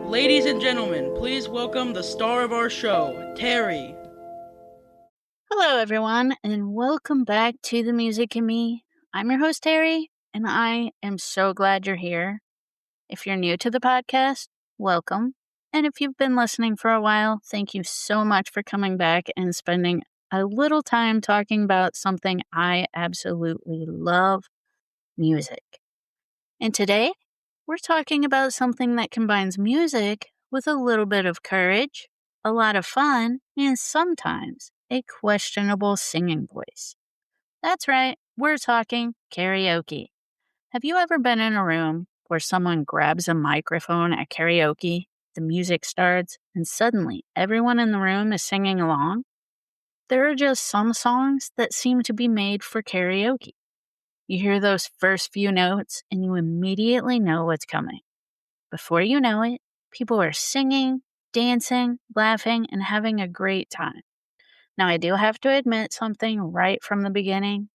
Ladies and gentlemen, please welcome the star of our show, Terry. Hello, everyone, and welcome back to The Music and Me. I'm your host, Terry, and I am so glad you're here. If you're new to the podcast, welcome. And if you've been listening for a while, thank you so much for coming back and spending a little time talking about something I absolutely love, music. And today, we're talking about something that combines music with a little bit of courage, a lot of fun, and sometimes a questionable singing voice. That's right, we're talking karaoke. Have you ever been in a room where someone grabs a microphone at karaoke, the music starts, and suddenly everyone in the room is singing along? There are just some songs that seem to be made for karaoke. You hear those first few notes and you immediately know what's coming. Before you know it, people are singing, dancing, laughing, and having a great time. Now, I do have to admit something right from the beginning.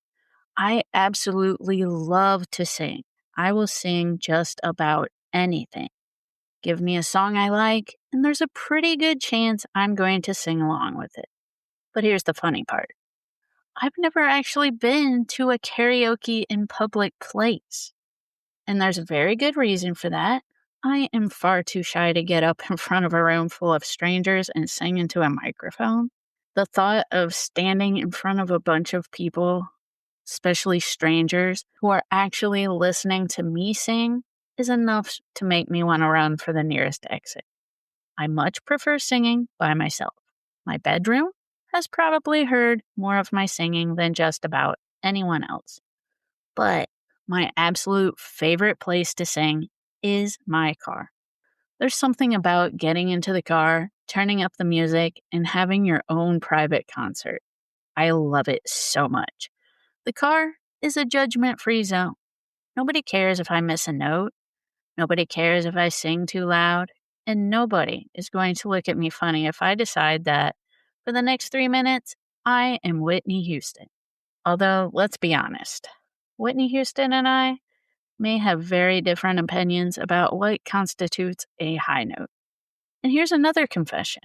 I absolutely love to sing. I will sing just about anything. Give me a song I like, and there's a pretty good chance I'm going to sing along with it. But here's the funny part. I've never actually been to a karaoke in public place. And there's a very good reason for that. I am far too shy to get up in front of a room full of strangers and sing into a microphone. The thought of standing in front of a bunch of people, especially strangers, who are actually listening to me sing is enough to make me want to run for the nearest exit. I much prefer singing by myself. My bedroom has probably heard more of my singing than just about anyone else. But my absolute favorite place to sing is my car. There's something about getting into the car, turning up the music, and having your own private concert. I love it so much. The car is a judgment-free zone. Nobody cares if I miss a note. Nobody cares if I sing too loud. And nobody is going to look at me funny if I decide that for the next 3 minutes, I am Whitney Houston. Although, let's be honest, Whitney Houston and I may have very different opinions about what constitutes a high note. And here's another confession.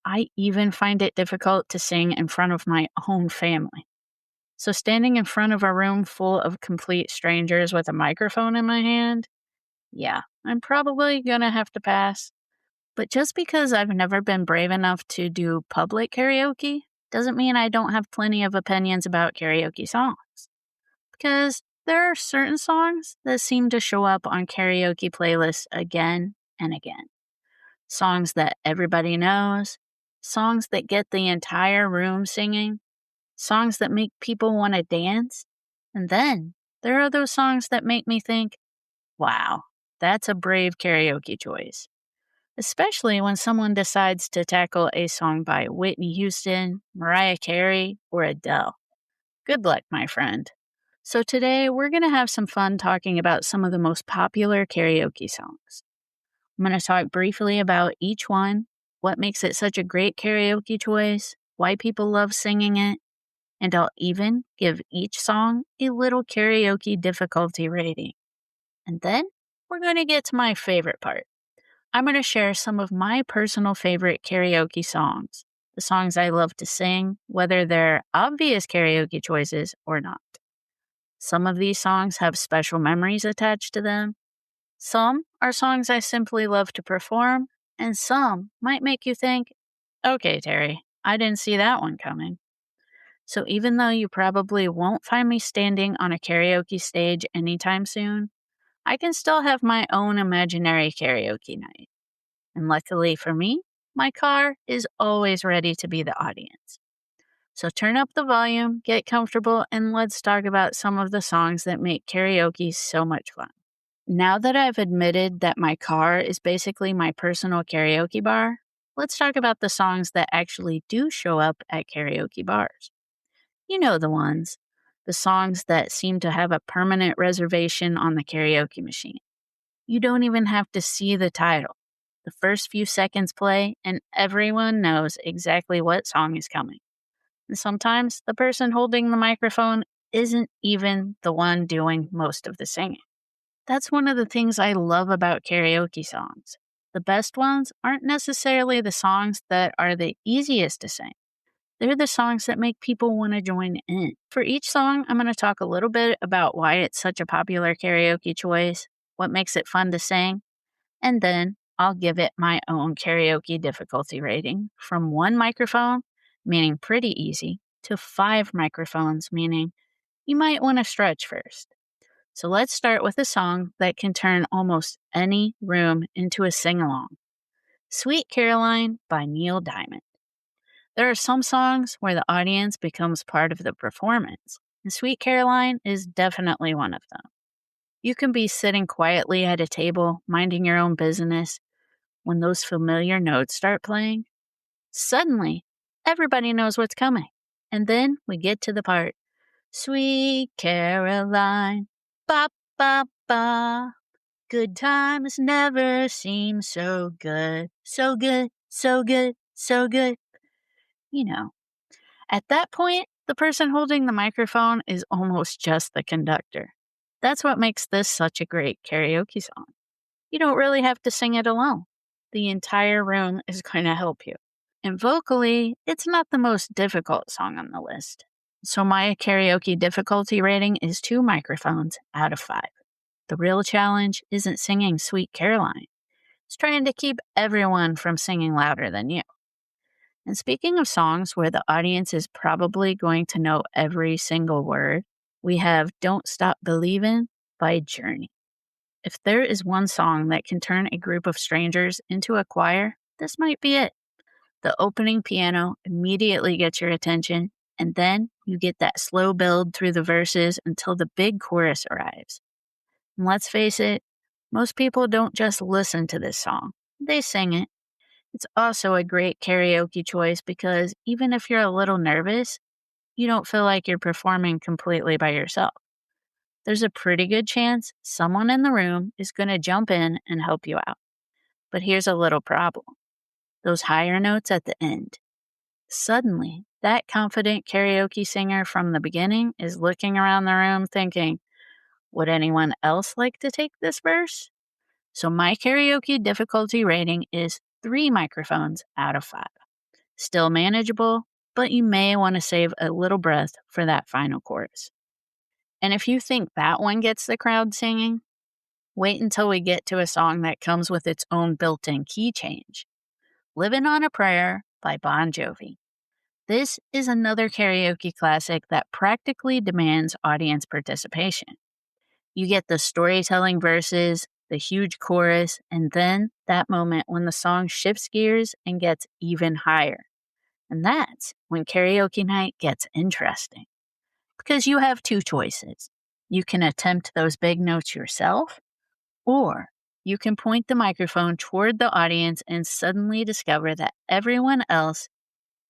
I even find it difficult to sing in front of my own family. So standing in front of a room full of complete strangers with a microphone in my hand, yeah, I'm probably gonna have to pass. But just because I've never been brave enough to do public karaoke doesn't mean I don't have plenty of opinions about karaoke songs. Because there are certain songs that seem to show up on karaoke playlists again and again. Songs that everybody knows, songs that get the entire room singing, songs that make people want to dance. And then there are those songs that make me think, wow, that's a brave karaoke choice. Especially when someone decides to tackle a song by Whitney Houston, Mariah Carey, or Adele. Good luck, my friend. So today we're going to have some fun talking about some of the most popular karaoke songs. I'm going to talk briefly about each one, what makes it such a great karaoke choice, why people love singing it, and I'll even give each song a little karaoke difficulty rating. And then we're going to get to my favorite part. I'm going to share some of my personal favorite karaoke songs, the songs I love to sing, whether they're obvious karaoke choices or not. Some of these songs have special memories attached to them. Some are songs I simply love to perform, and some might make you think, okay, Terry, I didn't see that one coming. So even though you probably won't find me standing on a karaoke stage anytime soon, I can still have my own imaginary karaoke night. And luckily for me, my car is always ready to be the audience. So turn up the volume, get comfortable, and let's talk about some of the songs that make karaoke so much fun. Now that I've admitted that my car is basically my personal karaoke bar, let's talk about the songs that actually do show up at karaoke bars. You know the ones, the songs that seem to have a permanent reservation on the karaoke machine. You don't even have to see the title. The first few seconds play, and everyone knows exactly what song is coming. And sometimes the person holding the microphone isn't even the one doing most of the singing. That's one of the things I love about karaoke songs. The best ones aren't necessarily the songs that are the easiest to sing. They're the songs that make people want to join in. For each song, I'm going to talk a little bit about why it's such a popular karaoke choice, what makes it fun to sing, and then I'll give it my own karaoke difficulty rating from 1 microphone, meaning pretty easy, to 5 microphones, meaning you might want to stretch first. So let's start with a song that can turn almost any room into a sing-along. Sweet Caroline by Neil Diamond. There are some songs where the audience becomes part of the performance, and Sweet Caroline is definitely one of them. You can be sitting quietly at a table, minding your own business, when those familiar notes start playing. Suddenly, everybody knows what's coming. And then we get to the part. Sweet Caroline, ba ba ba. Good times never seem so good. So good, so good, so good. You know, at that point, the person holding the microphone is almost just the conductor. That's what makes this such a great karaoke song. You don't really have to sing it alone. The entire room is going to help you. And vocally, it's not the most difficult song on the list. So my karaoke difficulty rating is 2 microphones out of 5. The real challenge isn't singing Sweet Caroline. It's trying to keep everyone from singing louder than you. And speaking of songs where the audience is probably going to know every single word, we have Don't Stop Believin' by Journey. If there is one song that can turn a group of strangers into a choir, this might be it. The opening piano immediately gets your attention, and then you get that slow build through the verses until the big chorus arrives. And let's face it, most people don't just listen to this song, they sing it. It's also a great karaoke choice because even if you're a little nervous, you don't feel like you're performing completely by yourself. There's a pretty good chance someone in the room is going to jump in and help you out. But here's a little problem. Those higher notes at the end. Suddenly, that confident karaoke singer from the beginning is looking around the room thinking, would anyone else like to take this verse? So my karaoke difficulty rating is 3 microphones out of 5. Still manageable, but you may want to save a little breath for that final chorus. And if you think that one gets the crowd singing, wait until we get to a song that comes with its own built-in key change. Livin' on a Prayer by Bon Jovi. This is another karaoke classic that practically demands audience participation. You get the storytelling verses, the huge chorus, and then that moment when the song shifts gears and gets even higher. And that's when karaoke night gets interesting. Because you have 2 choices. You can attempt those big notes yourself, or you can point the microphone toward the audience and suddenly discover that everyone else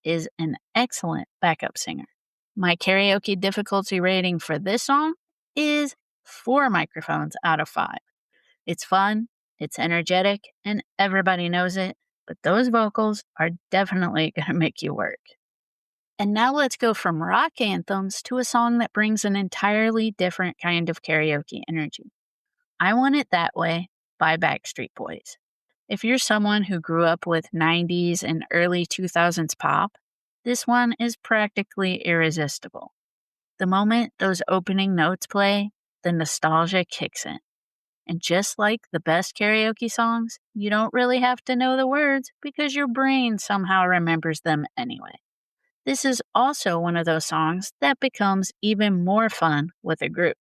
is an excellent backup singer. My karaoke difficulty rating for this song is 4 microphones out of 5. It's fun, it's energetic, and everybody knows it, but those vocals are definitely going to make you work. And now let's go from rock anthems to a song that brings an entirely different kind of karaoke energy. I Want It That Way by Backstreet Boys. If you're someone who grew up with 90s and early 2000s pop, this one is practically irresistible. The moment those opening notes play, the nostalgia kicks in. And just like the best karaoke songs, you don't really have to know the words because your brain somehow remembers them anyway. This is also one of those songs that becomes even more fun with a group.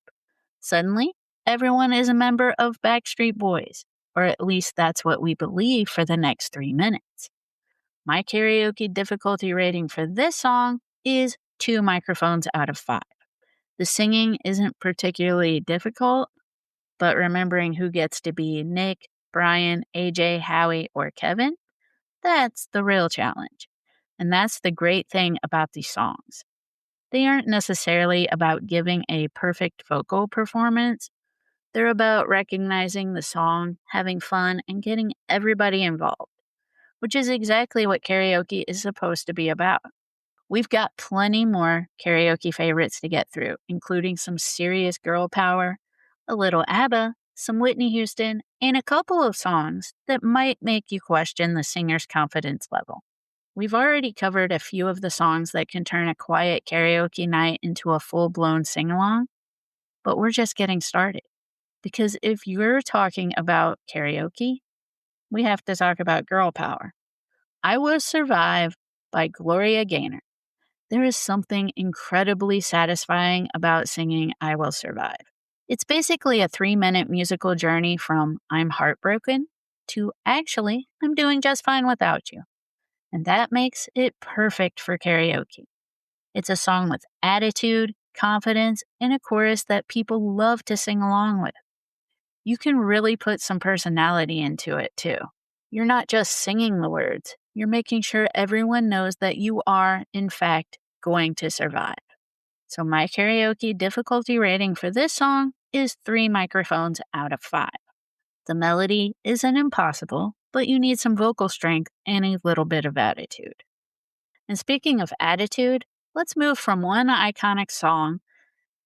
Suddenly, everyone is a member of Backstreet Boys, or at least that's what we believe for the next 3 minutes. My karaoke difficulty rating for this song is 2 microphones out of 5. The singing isn't particularly difficult, but remembering who gets to be Nick, Brian, AJ, Howie, or Kevin, that's the real challenge. And that's the great thing about these songs. They aren't necessarily about giving a perfect vocal performance. They're about recognizing the song, having fun, and getting everybody involved, which is exactly what karaoke is supposed to be about. We've got plenty more karaoke favorites to get through, including some serious girl power, a little ABBA, some Whitney Houston, and a couple of songs that might make you question the singer's confidence level. We've already covered a few of the songs that can turn a quiet karaoke night into a full-blown sing-along, but we're just getting started. Because if you're talking about karaoke, we have to talk about girl power. I Will Survive by Gloria Gaynor. There is something incredibly satisfying about singing I Will Survive. It's basically a 3-minute musical journey from I'm heartbroken to actually I'm doing just fine without you. And that makes it perfect for karaoke. It's a song with attitude, confidence, and a chorus that people love to sing along with. You can really put some personality into it too. You're not just singing the words, you're making sure everyone knows that you are, in fact, going to survive. So my karaoke difficulty rating for this song is 3 microphones out of 5. The melody isn't impossible, but you need some vocal strength and a little bit of attitude. And speaking of attitude, let's move from one iconic song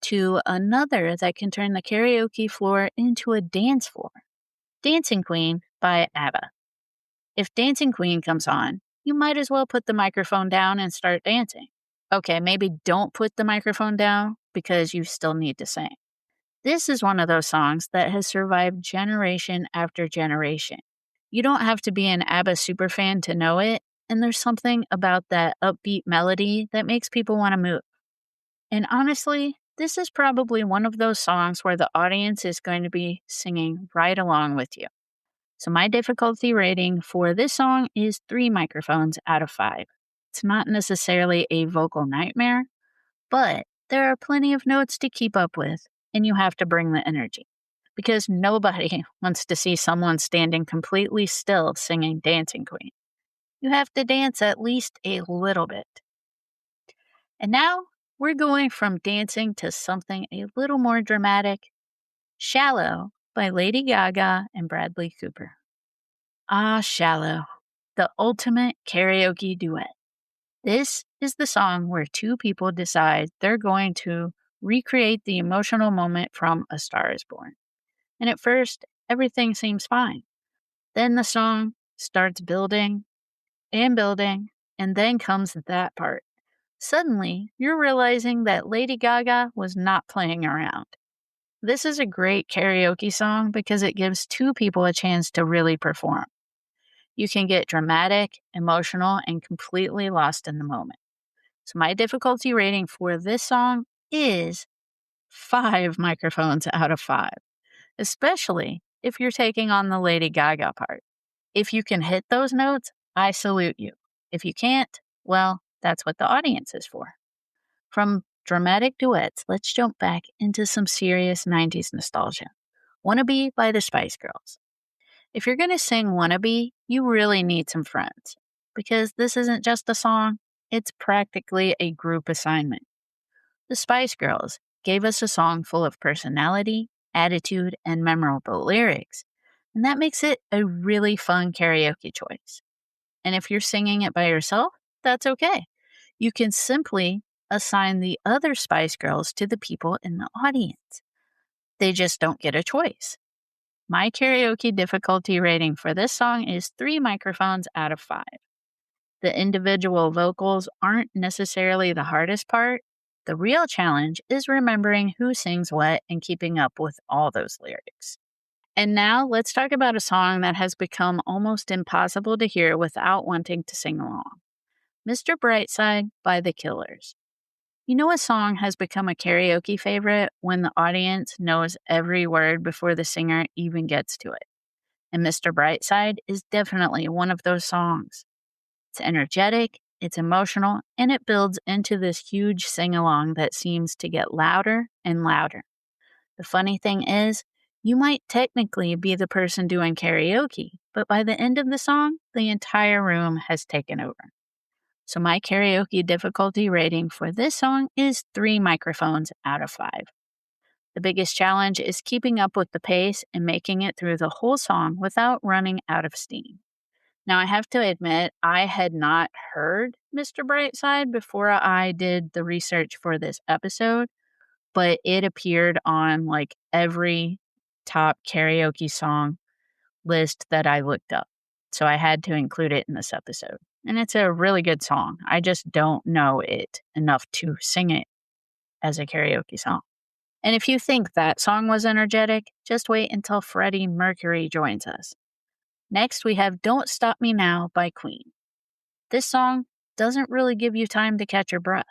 to another that can turn the karaoke floor into a dance floor. Dancing Queen by ABBA. If Dancing Queen comes on, you might as well put the microphone down and start dancing. Okay, maybe don't put the microphone down because you still need to sing. This is one of those songs that has survived generation after generation. You don't have to be an ABBA superfan to know it, and there's something about that upbeat melody that makes people want to move. And honestly, this is probably one of those songs where the audience is going to be singing right along with you. So my difficulty rating for this song is 3 microphones out of 5. It's not necessarily a vocal nightmare, but there are plenty of notes to keep up with, and you have to bring the energy. Because nobody wants to see someone standing completely still singing Dancing Queen. You have to dance at least a little bit. And now we're going from dancing to something a little more dramatic. Shallow by Lady Gaga and Bradley Cooper. Ah, Shallow, the ultimate karaoke duet. This is the song where 2 people decide they're going to recreate the emotional moment from A Star is Born. And at first, everything seems fine. Then the song starts building, and then comes that part. Suddenly, you're realizing that Lady Gaga was not playing around. This is a great karaoke song because it gives 2 people a chance to really perform. You can get dramatic, emotional, and completely lost in the moment. So my difficulty rating for this song is 5 microphones out of 5, especially if you're taking on the Lady Gaga part. If you can hit those notes, I salute you. If you can't, well, that's what the audience is for. From dramatic duets, let's jump back into some serious 90s nostalgia. Wannabe by the Spice Girls. If you're going to sing Wannabe, you really need some friends, because this isn't just a song, it's practically a group assignment. The Spice Girls gave us a song full of personality, attitude, and memorable lyrics, and that makes it a really fun karaoke choice. And if you're singing it by yourself, that's okay. You can simply assign the other Spice Girls to the people in the audience. They just don't get a choice. My karaoke difficulty rating for this song is 3 microphones out of 5. The individual vocals aren't necessarily the hardest part. The real challenge is remembering who sings what and keeping up with all those lyrics. And now let's talk about a song that has become almost impossible to hear without wanting to sing along. Mr. Brightside by The Killers. You know, a song has become a karaoke favorite when the audience knows every word before the singer even gets to it. And Mr. Brightside is definitely one of those songs. It's energetic, it's emotional, and it builds into this huge sing-along that seems to get louder and louder. The funny thing is, you might technically be the person doing karaoke, but by the end of the song, the entire room has taken over. So my karaoke difficulty rating for this song is 3 microphones out of 5. The biggest challenge is keeping up with the pace and making it through the whole song without running out of steam. Now, I have to admit, I had not heard Mr. Brightside before I did the research for this episode, but it appeared on like every top karaoke song list that I looked up. So I had to include it in this episode. And it's a really good song. I just don't know it enough to sing it as a karaoke song. And if you think that song was energetic, just wait until Freddie Mercury joins us. Next, we have Don't Stop Me Now by Queen. This song doesn't really give you time to catch your breath.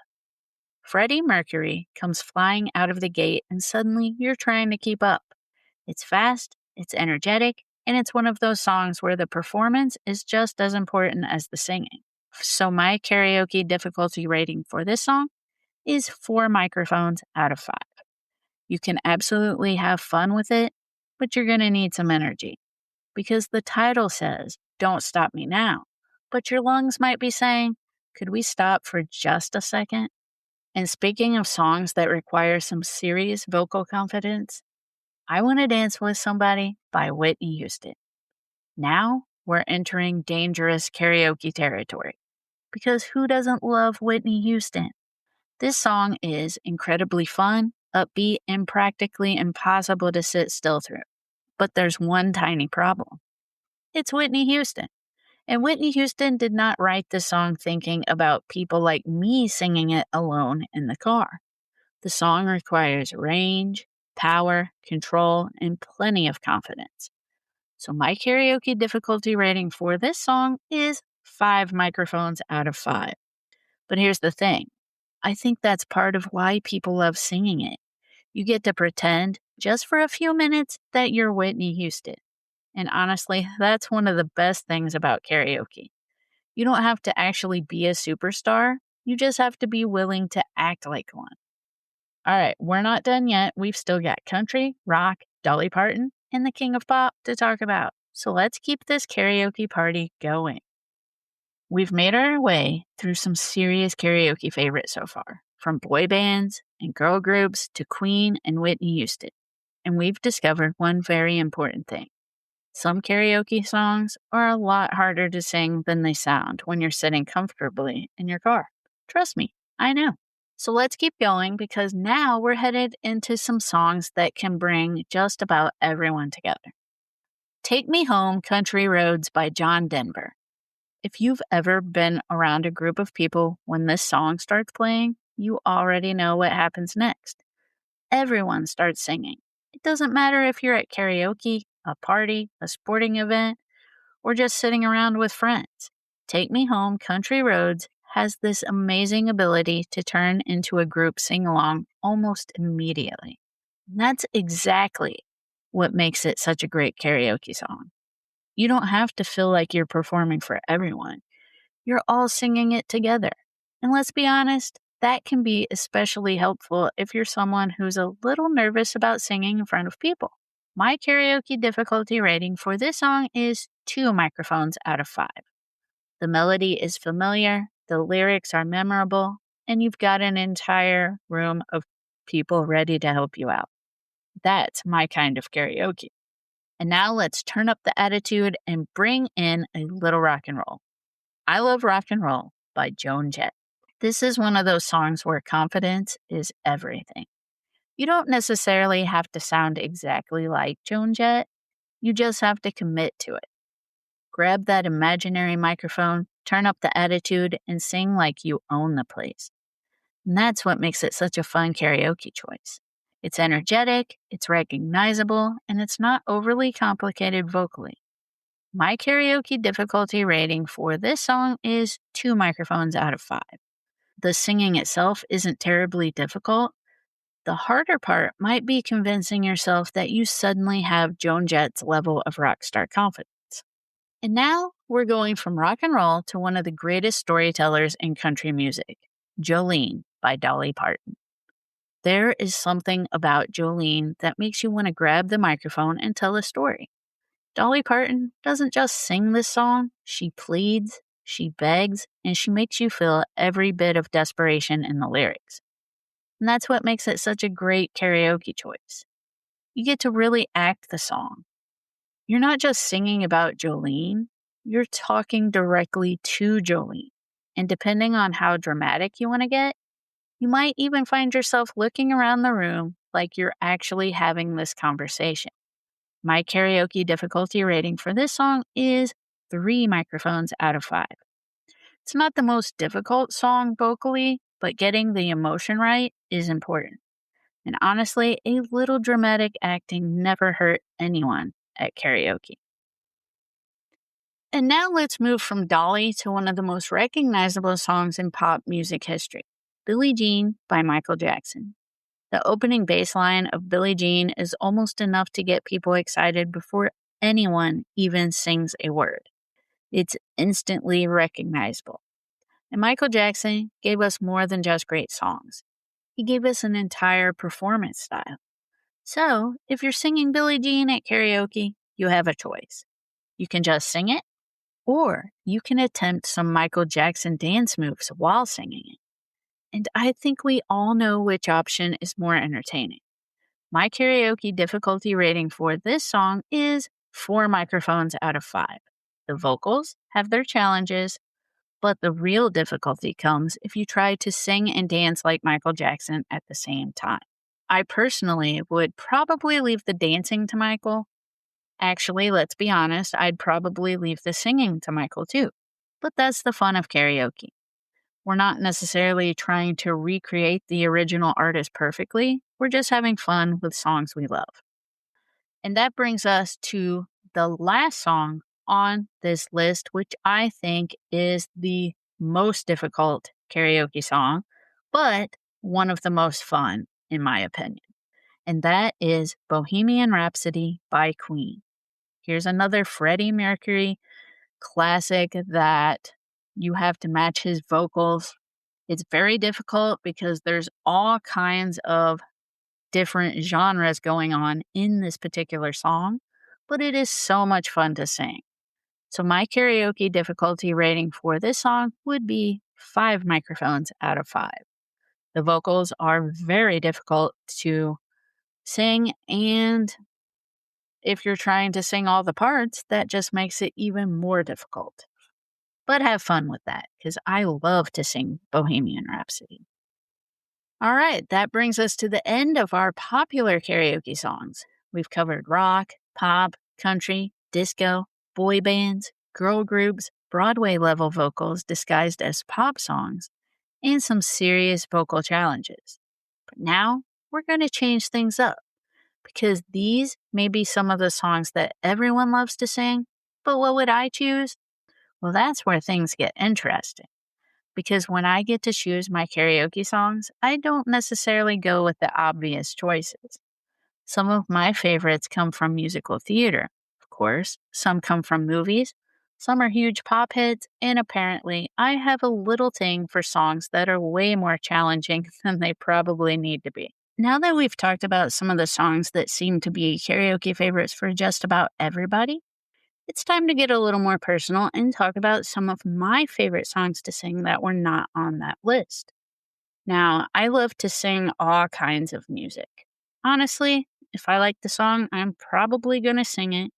Freddie Mercury comes flying out of the gate and suddenly you're trying to keep up. It's fast, it's energetic, and it's one of those songs where the performance is just as important as the singing. So my karaoke difficulty rating for this song is 4 microphones out of 5. You can absolutely have fun with it, but you're going to need some energy. Because the title says, Don't Stop Me Now, but your lungs might be saying, could we stop for just a second? And speaking of songs that require some serious vocal confidence, I Want to Dance with Somebody by Whitney Houston. Now we're entering dangerous karaoke territory. Because who doesn't love Whitney Houston? This song is incredibly fun, upbeat, and practically impossible to sit still through. But there's one tiny problem. It's Whitney Houston. And Whitney Houston did not write this song thinking about people like me singing it alone in the car. The song requires range, power, control, and plenty of confidence. So my karaoke difficulty rating for this song is 5 microphones out of 5. But here's the thing. I think that's part of why people love singing it. You get to pretend, just for a few minutes, that you're Whitney Houston. And honestly, that's one of the best things about karaoke. You don't have to actually be a superstar. You just have to be willing to act like one. All right, we're not done yet. We've still got country, rock, Dolly Parton, and the king of pop to talk about. So let's keep this karaoke party going. We've made our way through some serious karaoke favorites so far, from boy bands and girl groups to Queen and Whitney Houston. And we've discovered one very important thing. Some karaoke songs are a lot harder to sing than they sound when you're sitting comfortably in your car. Trust me, I know. So let's keep going because now we're headed into some songs that can bring just about everyone together. Take Me Home, Country Roads by John Denver. If you've ever been around a group of people when this song starts playing, you already know what happens next. Everyone starts singing. It doesn't matter if you're at karaoke, a party, a sporting event, or just sitting around with friends. Take Me Home, Country Roads has this amazing ability to turn into a group sing-along almost immediately. And that's exactly what makes it such a great karaoke song. You don't have to feel like you're performing for everyone. You're all singing it together. And let's be honest, that can be especially helpful if you're someone who's a little nervous about singing in front of people. My karaoke difficulty rating for this song is 2 microphones out of 5. The melody is familiar, the lyrics are memorable, and you've got an entire room of people ready to help you out. That's my kind of karaoke. And now let's turn up the attitude and bring in a little rock and roll. I Love Rock and Roll by Joan Jett. This is one of those songs where confidence is everything. You don't necessarily have to sound exactly like Joan Jett. You just have to commit to it. Grab that imaginary microphone, turn up the attitude, and sing like you own the place. And that's what makes it such a fun karaoke choice. It's energetic, it's recognizable, and it's not overly complicated vocally. My karaoke difficulty rating for this song is 2 microphones out of 5. The singing itself isn't terribly difficult. The harder part might be convincing yourself that you suddenly have Joan Jett's level of rock star confidence. And now we're going from rock and roll to one of the greatest storytellers in country music, Jolene by Dolly Parton. There is something about Jolene that makes you want to grab the microphone and tell a story. Dolly Parton doesn't just sing this song, she pleads, she begs, and she makes you feel every bit of desperation in the lyrics. And that's what makes it such a great karaoke choice. You get to really act the song. You're not just singing about Jolene, you're talking directly to Jolene. And depending on how dramatic you want to get, you might even find yourself looking around the room like you're actually having this conversation. My karaoke difficulty rating for this song is 3 microphones out of 5. It's not the most difficult song vocally, but getting the emotion right is important. And honestly, a little dramatic acting never hurt anyone at karaoke. And now let's move from Dolly to one of the most recognizable songs in pop music history, Billie Jean by Michael Jackson. The opening bass line of Billie Jean is almost enough to get people excited before anyone even sings a word. It's instantly recognizable. And Michael Jackson gave us more than just great songs. He gave us an entire performance style. So, if you're singing Billie Jean at karaoke, you have a choice. You can just sing it, or you can attempt some Michael Jackson dance moves while singing it. And I think we all know which option is more entertaining. My karaoke difficulty rating for this song is 4 microphones out of 5. The vocals have their challenges, but the real difficulty comes if you try to sing and dance like Michael Jackson at the same time. I personally would probably leave the dancing to Michael. Actually, let's be honest, I'd probably leave the singing to Michael too. But that's the fun of karaoke. We're not necessarily trying to recreate the original artist perfectly. We're just having fun with songs we love. And that brings us to the last song on this list, which I think is the most difficult karaoke song, but one of the most fun, in my opinion. And that is Bohemian Rhapsody by Queen. Here's another Freddie Mercury classic that you have to match his vocals. It's very difficult because there's all kinds of different genres going on in this particular song, but it is so much fun to sing. So my karaoke difficulty rating for this song would be 5 microphones out of 5. The vocals are very difficult to sing, and if you're trying to sing all the parts, that just makes it even more difficult. But have fun with that, because I love to sing Bohemian Rhapsody. All right, that brings us to the end of our popular karaoke songs. We've covered rock, pop, country, disco, boy bands, girl groups, Broadway level vocals disguised as pop songs, and some serious vocal challenges. But now we're going to change things up, because these may be some of the songs that everyone loves to sing, but what would I choose? Well, that's where things get interesting. Because when I get to choose my karaoke songs, I don't necessarily go with the obvious choices. Some of my favorites come from musical theater, of course. Some come from movies. Some are huge pop hits. And apparently, I have a little thing for songs that are way more challenging than they probably need to be. Now that we've talked about some of the songs that seem to be karaoke favorites for just about everybody, it's time to get a little more personal and talk about some of my favorite songs to sing that were not on that list. Now, I love to sing all kinds of music. Honestly, if I like the song, I'm probably going to sing it.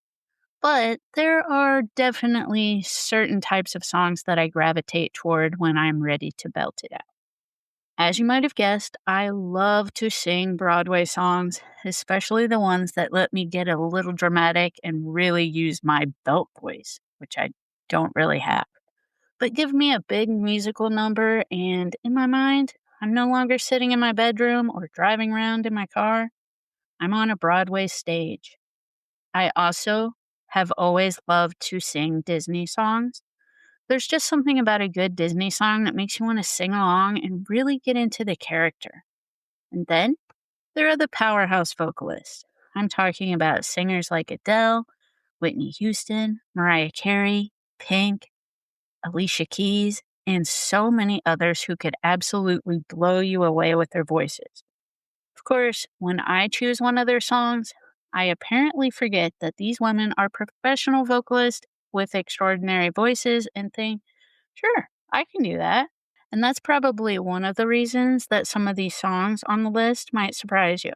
But there are definitely certain types of songs that I gravitate toward when I'm ready to belt it out. As you might have guessed, I love to sing Broadway songs, especially the ones that let me get a little dramatic and really use my belt voice, which I don't really have. But give me a big musical number, and in my mind, I'm no longer sitting in my bedroom or driving around in my car. I'm on a Broadway stage. I also have always loved to sing Disney songs. There's just something about a good Disney song that makes you want to sing along and really get into the character. And then there are the powerhouse vocalists. I'm talking about singers like Adele, Whitney Houston, Mariah Carey, Pink, Alicia Keys, and so many others who could absolutely blow you away with their voices. Of course, when I choose one of their songs, I apparently forget that these women are professional vocalists with extraordinary voices and think, sure, I can do that. And that's probably one of the reasons that some of these songs on the list might surprise you.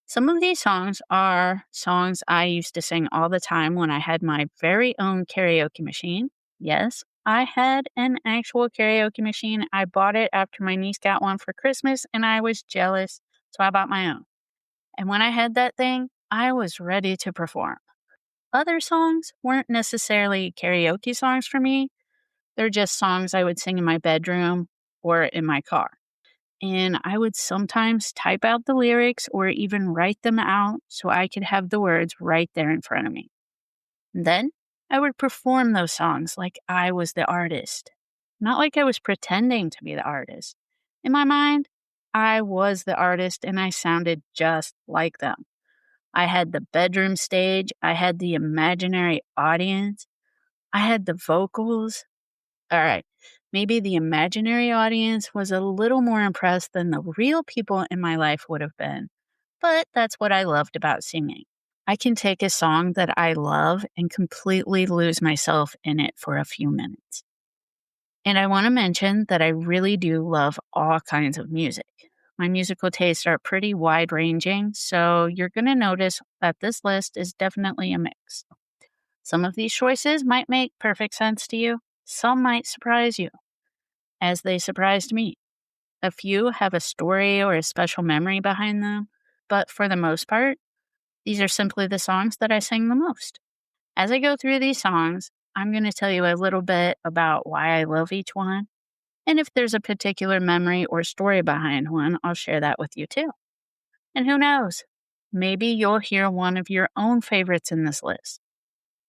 Some of these songs are songs I used to sing all the time when I had my very own karaoke machine. Yes, I had an actual karaoke machine. I bought it after my niece got one for Christmas, and I was jealous, so I bought my own. And when I had that thing, I was ready to perform. Other songs weren't necessarily karaoke songs for me. They're just songs I would sing in my bedroom or in my car. And I would sometimes type out the lyrics or even write them out so I could have the words right there in front of me. And then I would perform those songs like I was the artist, not like I was pretending to be the artist. In my mind, I was the artist and I sounded just like them. I had the bedroom stage, I had the imaginary audience, I had the vocals. All right, maybe the imaginary audience was a little more impressed than the real people in my life would have been, but that's what I loved about singing. I can take a song that I love and completely lose myself in it for a few minutes. And I want to mention that I really do love all kinds of music. My musical tastes are pretty wide ranging, so you're going to notice that this list is definitely a mix. Some of these choices might make perfect sense to you, some might surprise you, as they surprised me. A few have a story or a special memory behind them, but for the most part, these are simply the songs that I sing the most. As I go through these songs, I'm going to tell you a little bit about why I love each one. And if there's a particular memory or story behind one, I'll share that with you too. And who knows? Maybe you'll hear one of your own favorites in this list.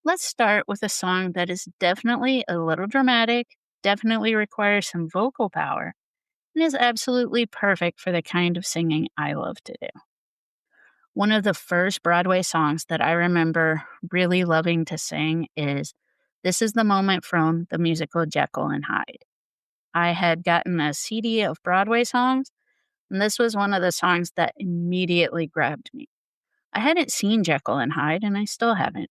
Let's start with a song that is definitely a little dramatic, definitely requires some vocal power, and is absolutely perfect for the kind of singing I love to do. One of the first Broadway songs that I remember really loving to sing is This Is the Moment from the musical Jekyll and Hyde. I had gotten a CD of Broadway songs, and this was one of the songs that immediately grabbed me. I hadn't seen Jekyll and Hyde, and I still haven't.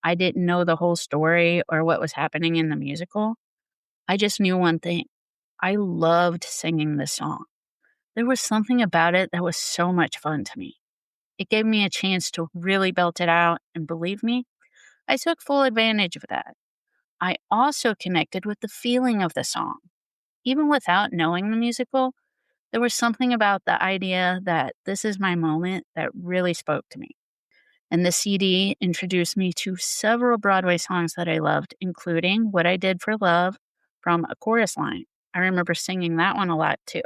I didn't know the whole story or what was happening in the musical. I just knew one thing. I loved singing this song. There was something about it that was so much fun to me. It gave me a chance to really belt it out, and believe me, I took full advantage of that. I also connected with the feeling of the song. Even without knowing the musical, there was something about the idea that this is my moment that really spoke to me. And the CD introduced me to several Broadway songs that I loved, including What I Did for Love from A Chorus Line. I remember singing that one a lot too.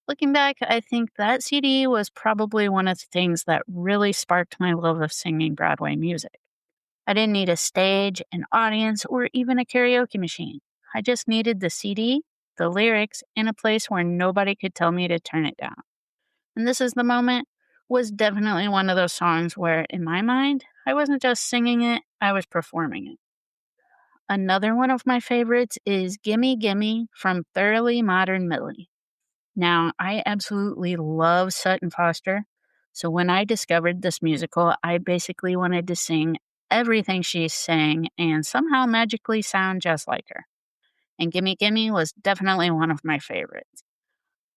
Looking back, I think that CD was probably one of the things that really sparked my love of singing Broadway music. I didn't need a stage, an audience, or even a karaoke machine. I just needed the CD, the lyrics, and a place where nobody could tell me to turn it down. And This Is the Moment was definitely one of those songs where, in my mind, I wasn't just singing it, I was performing it. Another one of my favorites is Gimme Gimme from Thoroughly Modern Millie. Now, I absolutely love Sutton Foster, so when I discovered this musical, I basically wanted to sing everything she sang and somehow magically sound just like her. And Gimme Gimme was definitely one of my favorites.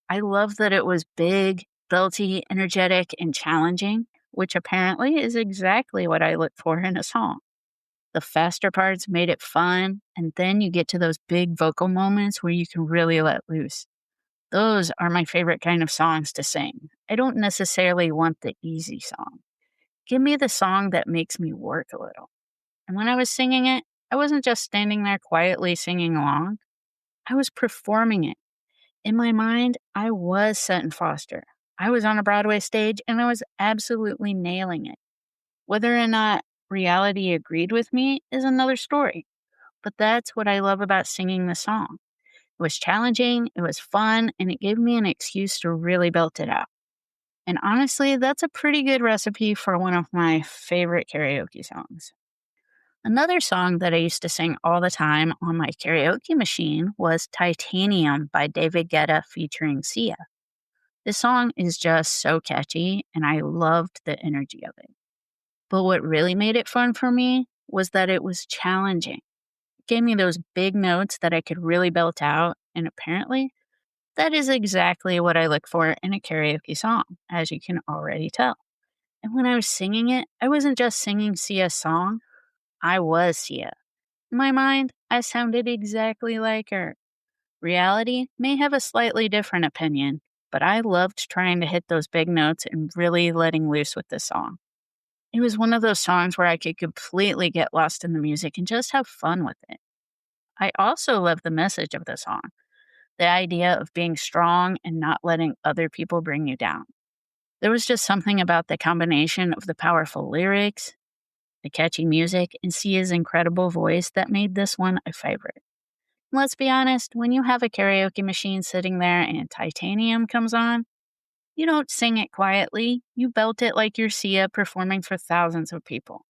I love that it was big, belty, energetic, and challenging, which apparently is exactly what I look for in a song. The faster parts made it fun, and then you get to those big vocal moments where you can really let loose. Those are my favorite kind of songs to sing. I don't necessarily want the easy song. Give me the song that makes me work a little. And when I was singing it, I wasn't just standing there quietly singing along, I was performing it. In my mind, I was Sutton Foster. I was on a Broadway stage and I was absolutely nailing it. Whether or not reality agreed with me is another story. But that's what I love about singing the song. It was challenging, it was fun, and it gave me an excuse to really belt it out. And honestly, that's a pretty good recipe for one of my favorite karaoke songs. Another song that I used to sing all the time on my karaoke machine was Titanium by David Guetta featuring Sia. This song is just so catchy, and I loved the energy of it. But what really made it fun for me was that it was challenging. It gave me those big notes that I could really belt out, and apparently, that is exactly what I look for in a karaoke song, as you can already tell. And when I was singing it, I wasn't just singing Sia's song, I was Sia. In my mind, I sounded exactly like her. Reality may have a slightly different opinion, but I loved trying to hit those big notes and really letting loose with this song. It was one of those songs where I could completely get lost in the music and just have fun with it. I also love the message of the song, the idea of being strong and not letting other people bring you down. There was just something about the combination of the powerful lyrics, the catchy music, and Sia's incredible voice that made this one a favorite. Let's be honest, when you have a karaoke machine sitting there and Titanium comes on, you don't sing it quietly, you belt it like you're Sia performing for thousands of people.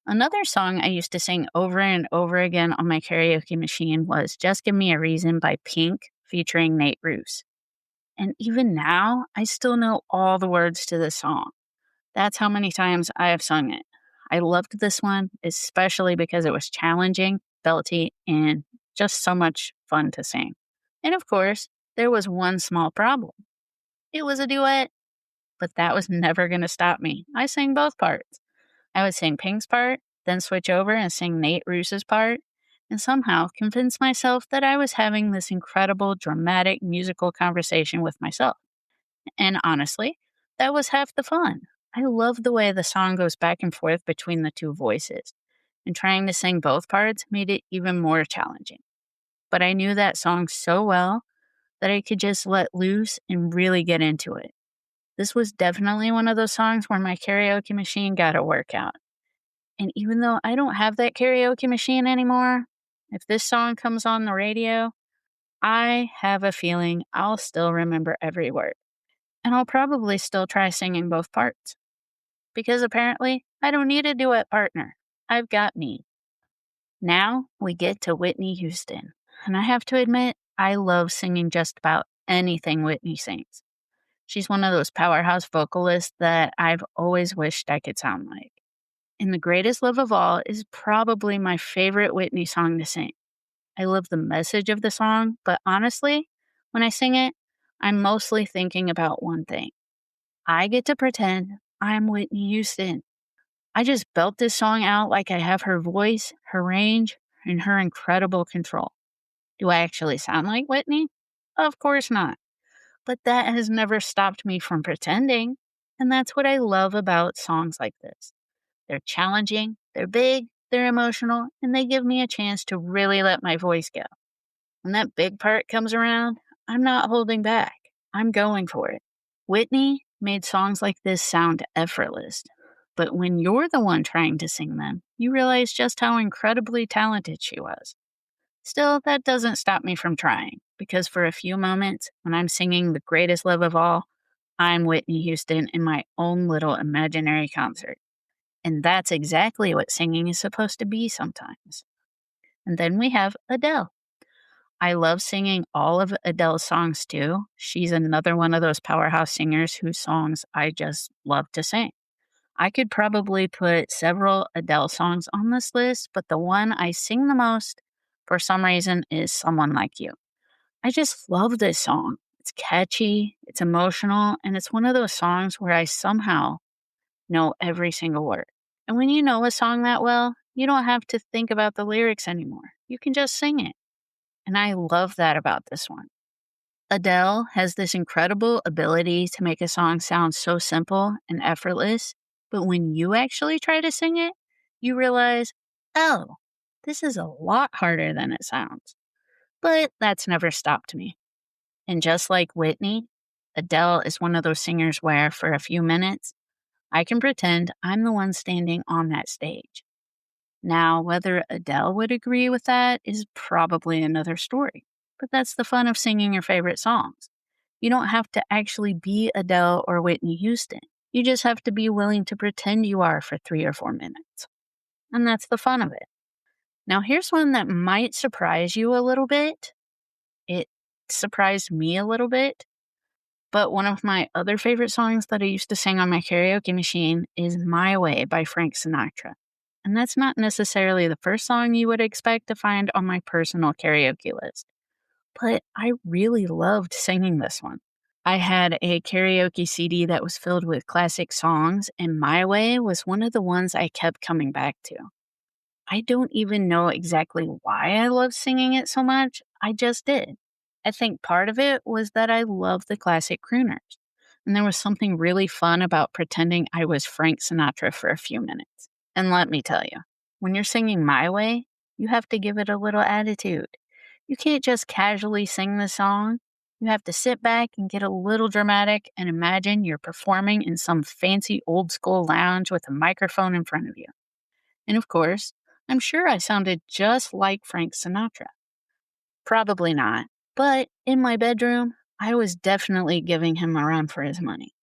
Another song I used to sing over and over again on my karaoke machine was Just Give Me a Reason by Pink featuring Nate Ruess. And even now, I still know all the words to this song. That's how many times I have sung it. I loved this one, especially because it was challenging, belty, and just so much fun to sing. And of course, there was one small problem. It was a duet, but that was never going to stop me. I sang both parts. I would sing Pink's part, then switch over and sing Nate Ruess's part, and somehow convince myself that I was having this incredible, dramatic musical conversation with myself. And honestly, that was half the fun. I love the way the song goes back and forth between the two voices, and trying to sing both parts made it even more challenging. But I knew that song so well that I could just let loose and really get into it. This was definitely one of those songs where my karaoke machine got a workout. And even though I don't have that karaoke machine anymore, if this song comes on the radio, I have a feeling I'll still remember every word. And I'll probably still try singing both parts. Because apparently, I don't need a duet partner. I've got me. Now we get to Whitney Houston. And I have to admit, I love singing just about anything Whitney sings. She's one of those powerhouse vocalists that I've always wished I could sound like. And The Greatest Love of All is probably my favorite Whitney song to sing. I love the message of the song, but honestly, when I sing it, I'm mostly thinking about one thing. I get to pretend I'm Whitney Houston. I just belt this song out like I have her voice, her range, and her incredible control. Do I actually sound like Whitney? Of course not. But that has never stopped me from pretending. And that's what I love about songs like this. They're challenging, they're big, they're emotional, and they give me a chance to really let my voice go. When that big part comes around, I'm not holding back. I'm going for it. Whitney made songs like this sound effortless. But when you're the one trying to sing them, you realize just how incredibly talented she was. Still, that doesn't stop me from trying, because for a few moments, when I'm singing The Greatest Love of All, I'm Whitney Houston in my own little imaginary concert. And that's exactly what singing is supposed to be sometimes. And then we have Adele. I love singing all of Adele's songs too. She's another one of those powerhouse singers whose songs I just love to sing. I could probably put several Adele songs on this list, but the one I sing the most, for some reason, is Someone Like You. I just love this song. It's catchy, it's emotional, and it's one of those songs where I somehow know every single word. And when you know a song that well, you don't have to think about the lyrics anymore. You can just sing it. And I love that about this one. Adele has this incredible ability to make a song sound so simple and effortless, but when you actually try to sing it, you realize, oh, this is a lot harder than it sounds. But that's never stopped me. And just like Whitney, Adele is one of those singers where, for a few minutes, I can pretend I'm the one standing on that stage. Now, whether Adele would agree with that is probably another story. But that's the fun of singing your favorite songs. You don't have to actually be Adele or Whitney Houston. You just have to be willing to pretend you are for 3 or 4 minutes. And that's the fun of it. Now, here's one that might surprise you a little bit. It surprised me a little bit. But one of my other favorite songs that I used to sing on my karaoke machine is My Way by Frank Sinatra. And that's not necessarily the first song you would expect to find on my personal karaoke list. But I really loved singing this one. I had a karaoke CD that was filled with classic songs, and My Way was one of the ones I kept coming back to. I don't even know exactly why I loved singing it so much. I just did. I think part of it was that I love the classic crooners. and there was something really fun about pretending I was Frank Sinatra for a few minutes. And let me tell you, when you're singing My Way, you have to give it a little attitude. You can't just casually sing the song. You have to sit back and get a little dramatic and imagine you're performing in some fancy old school lounge with a microphone in front of you. And of course, I'm sure I sounded just like Frank Sinatra. Probably not, but in my bedroom, I was definitely giving him a run for his money.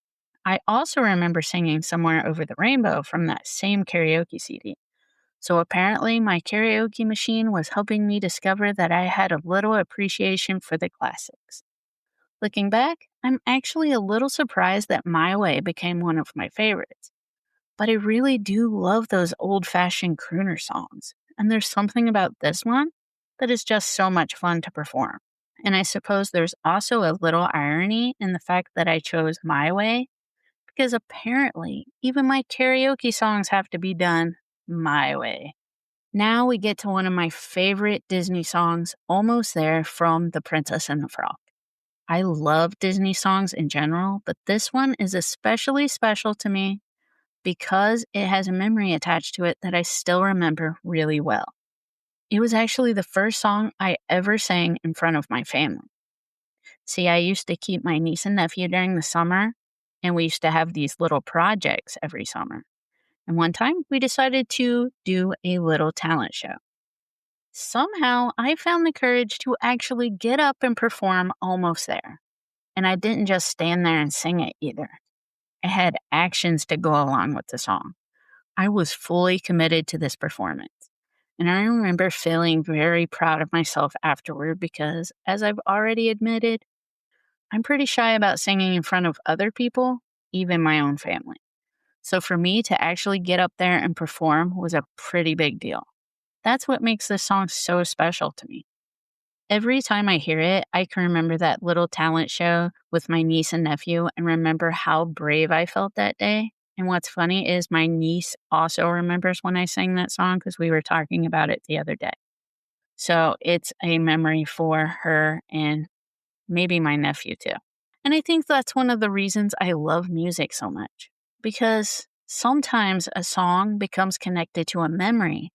I also remember singing Somewhere Over the Rainbow from that same karaoke CD. So apparently, my karaoke machine was helping me discover that I had a little appreciation for the classics. Looking back, I'm actually a little surprised that My Way became one of my favorites. But I really do love those old fashioned crooner songs. And there's something about this one that is just so much fun to perform. And I suppose there's also a little irony in the fact that I chose My Way, because apparently even my karaoke songs have to be done my way. Now we get to one of my favorite Disney songs, Almost There, from The Princess and the Frog. I love Disney songs in general, but this one is especially special to me because it has a memory attached to it that I still remember really well. It was actually the first song I ever sang in front of my family. See, I used to keep my niece and nephew during the summer, and we used to have these little projects every summer. And one time we decided to do a little talent show. Somehow I found the courage to actually get up and perform Almost There. And I didn't just stand there and sing it either. I had actions to go along with the song. I was fully committed to this performance. And I remember feeling very proud of myself afterward because, as I've already admitted, I'm pretty shy about singing in front of other people, even my own family. So for me to actually get up there and perform was a pretty big deal. That's what makes this song so special to me. Every time I hear it, I can remember that little talent show with my niece and nephew and remember how brave I felt that day. And what's funny is my niece also remembers when I sang that song because we were talking about it the other day. So it's a memory for her and maybe my nephew too. And I think that's one of the reasons I love music so much, because sometimes a song becomes connected to a memory,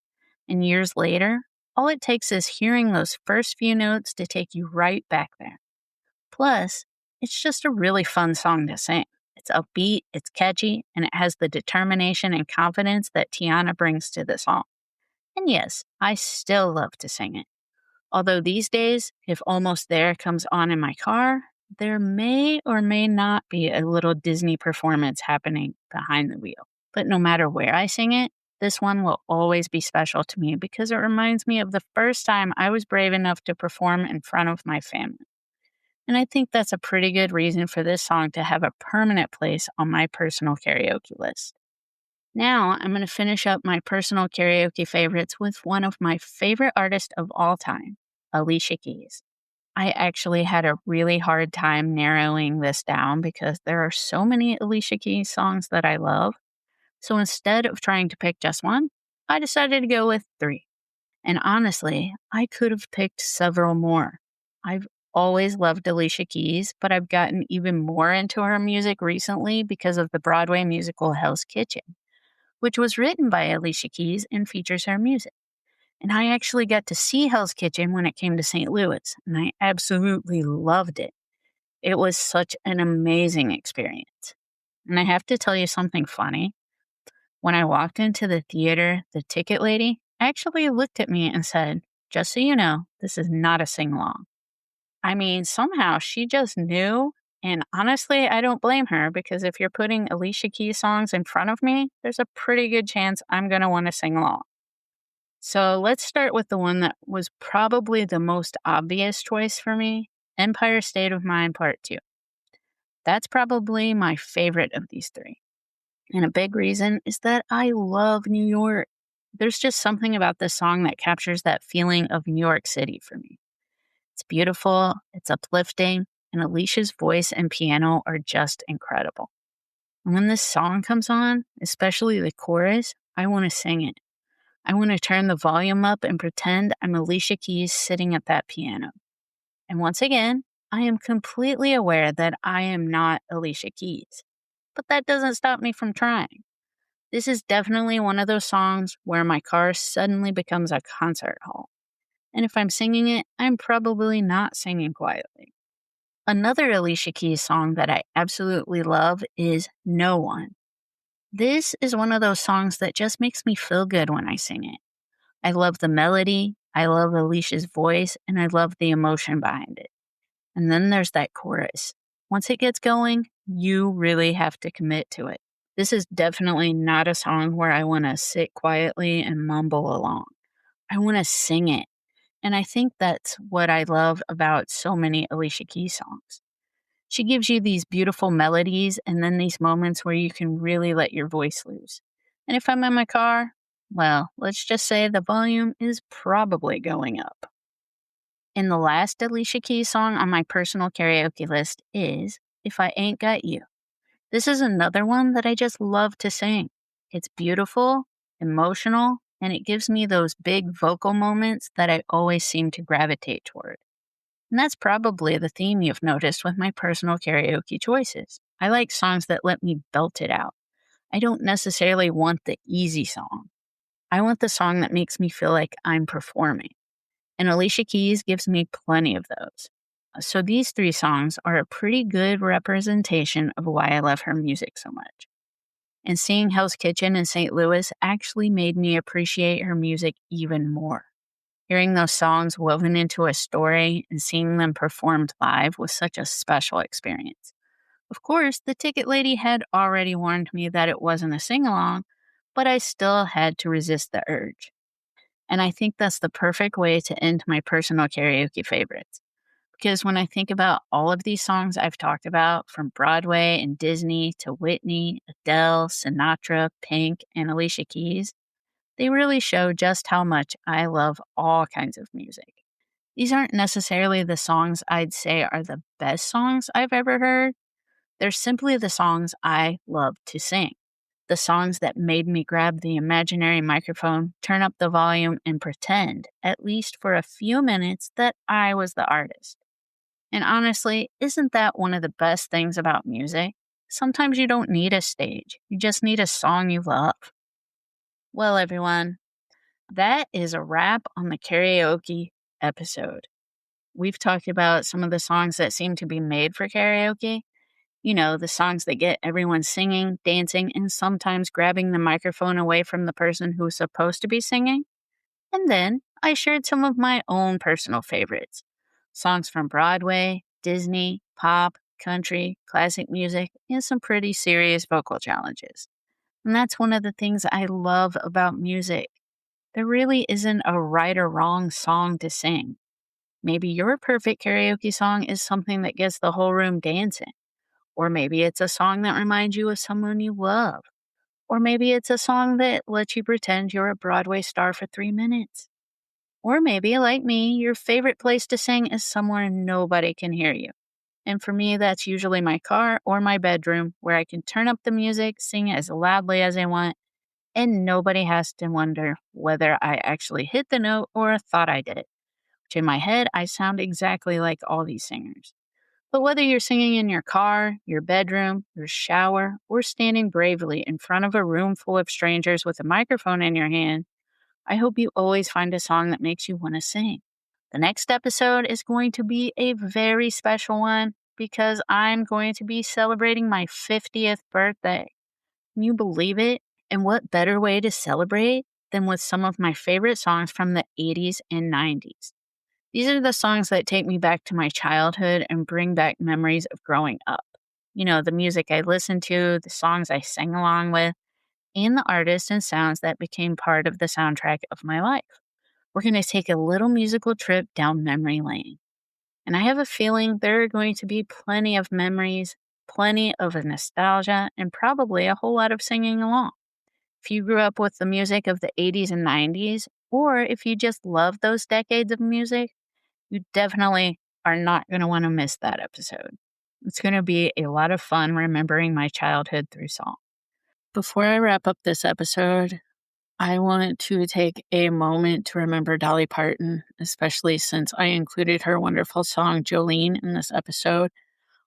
and years later, all it takes is hearing those first few notes to take you right back there. Plus, it's just a really fun song to sing. It's upbeat, it's catchy, and it has the determination and confidence that Tiana brings to the song. And yes, I still love to sing it. Although these days, if Almost There comes on in my car, there may or may not be a little Disney performance happening behind the wheel. But no matter where I sing it, this one will always be special to me because it reminds me of the first time I was brave enough to perform in front of my family. And I think that's a pretty good reason for this song to have a permanent place on my personal karaoke list. Now, I'm going to finish up my personal karaoke favorites with one of my favorite artists of all time, Alicia Keys. I actually had a really hard time narrowing this down because there are so many Alicia Keys songs that I love. So instead of trying to pick just one, I decided to go with 3. And honestly, I could have picked several more. I've always loved Alicia Keys, but I've gotten even more into her music recently because of the Broadway musical Hell's Kitchen, which was written by Alicia Keys and features her music. And I actually got to see Hell's Kitchen when it came to St. Louis, and I absolutely loved it. It was such an amazing experience. And I have to tell you something funny. When I walked into the theater, the ticket lady actually looked at me and said, "Just so you know, this is not a sing-along." I mean, somehow she just knew, and honestly, I don't blame her because if you're putting Alicia Keys songs in front of me, there's a pretty good chance I'm going to want to sing along. So let's start with the one that was probably the most obvious choice for me, Empire State of Mind Part 2. That's probably my favorite of these 3. And a big reason is that I love New York. There's just something about this song that captures that feeling of New York City for me. It's beautiful, it's uplifting, and Alicia's voice and piano are just incredible. And when this song comes on, especially the chorus, I want to sing it. I want to turn the volume up and pretend I'm Alicia Keys sitting at that piano. And once again, I am completely aware that I am not Alicia Keys, but that doesn't stop me from trying. This is definitely one of those songs where my car suddenly becomes a concert hall. And if I'm singing it, I'm probably not singing quietly. Another Alicia Keys song that I absolutely love is No One. This is one of those songs that just makes me feel good when I sing it. I love the melody, I love Alicia's voice, and I love the emotion behind it. And then there's that chorus. Once it gets going, you really have to commit to it. This is definitely not a song where I want to sit quietly and mumble along. I want to sing it. And I think that's what I love about so many Alicia Keys songs. She gives you these beautiful melodies and then these moments where you can really let your voice loose. And if I'm in my car, well, let's just say the volume is probably going up. And the last Alicia Keys song on my personal karaoke list is If I Ain't Got You. This is another one that I just love to sing. It's beautiful, emotional, and it gives me those big vocal moments that I always seem to gravitate toward. And that's probably the theme you've noticed with my personal karaoke choices. I like songs that let me belt it out. I don't necessarily want the easy song. I want the song that makes me feel like I'm performing. And Alicia Keys gives me plenty of those. So these three songs are a pretty good representation of why I love her music so much. And seeing Hell's Kitchen in St. Louis actually made me appreciate her music even more. Hearing those songs woven into a story and seeing them performed live was such a special experience. Of course, the ticket lady had already warned me that it wasn't a sing-along, but I still had to resist the urge. And I think that's the perfect way to end my personal karaoke favorites. Because when I think about all of these songs I've talked about, from Broadway and Disney to Whitney, Adele, Sinatra, Pink, and Alicia Keys, they really show just how much I love all kinds of music. These aren't necessarily the songs I'd say are the best songs I've ever heard. They're simply the songs I love to sing. The songs that made me grab the imaginary microphone, turn up the volume, and pretend, at least for a few minutes, that I was the artist. And honestly, isn't that one of the best things about music? Sometimes you don't need a stage, you just need a song you love. Well, everyone, that is a wrap on the karaoke episode. We've talked about some of the songs that seem to be made for karaoke. You know, the songs that get everyone singing, dancing, and sometimes grabbing the microphone away from the person who's supposed to be singing. And then I shared some of my own personal favorites. Songs from Broadway, Disney, pop, country, classic music, and some pretty serious vocal challenges. And that's one of the things I love about music. There really isn't a right or wrong song to sing. Maybe your perfect karaoke song is something that gets the whole room dancing. Or maybe it's a song that reminds you of someone you love. Or maybe it's a song that lets you pretend you're a Broadway star for 3 minutes. Or maybe, like me, your favorite place to sing is somewhere nobody can hear you. And for me, that's usually my car or my bedroom, where I can turn up the music, sing as loudly as I want, and nobody has to wonder whether I actually hit the note or thought I did. Which in my head, I sound exactly like all these singers. But whether you're singing in your car, your bedroom, your shower, or standing bravely in front of a room full of strangers with a microphone in your hand, I hope you always find a song that makes you want to sing. The next episode is going to be a very special one because I'm going to be celebrating my 50th birthday. Can you believe it? And what better way to celebrate than with some of my favorite songs from the 80s and 90s? These are the songs that take me back to my childhood and bring back memories of growing up. You know, the music I listened to, the songs I sang along with, and the artists and sounds that became part of the soundtrack of my life. We're going to take a little musical trip down memory lane. And I have a feeling there are going to be plenty of memories, plenty of nostalgia, and probably a whole lot of singing along. If you grew up with the music of the 80s and 90s, or if you just love those decades of music, you definitely are not going to want to miss that episode. It's going to be a lot of fun remembering my childhood through song. Before I wrap up this episode, I want to take a moment to remember Dolly Parton, especially since I included her wonderful song Jolene in this episode.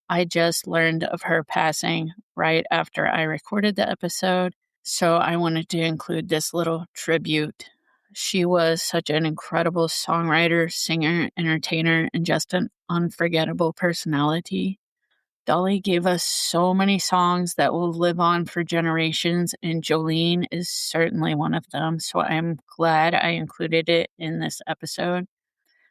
I just learned of her passing right after I recorded the episode, so I wanted to include this little tribute. She was such an incredible songwriter, singer, entertainer, and just an unforgettable personality. Dolly gave us so many songs that will live on for generations, and Jolene is certainly one of them, so I'm glad I included it in this episode.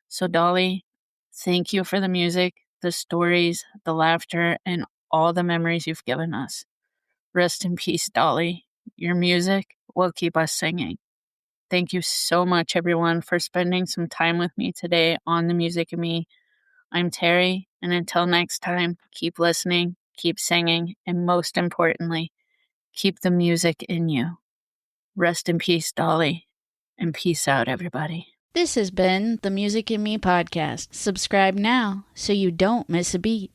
So, Dolly, thank you for the music, the stories, the laughter, and all the memories you've given us. Rest in peace, Dolly. Your music will keep us singing. Thank you so much, everyone, for spending some time with me today on The Music of Me. I'm Terry, and until next time, keep listening, keep singing, and most importantly, keep the music in you. Rest in peace, Dolly, and peace out, everybody. This has been the Music in Me podcast. Subscribe now so you don't miss a beat.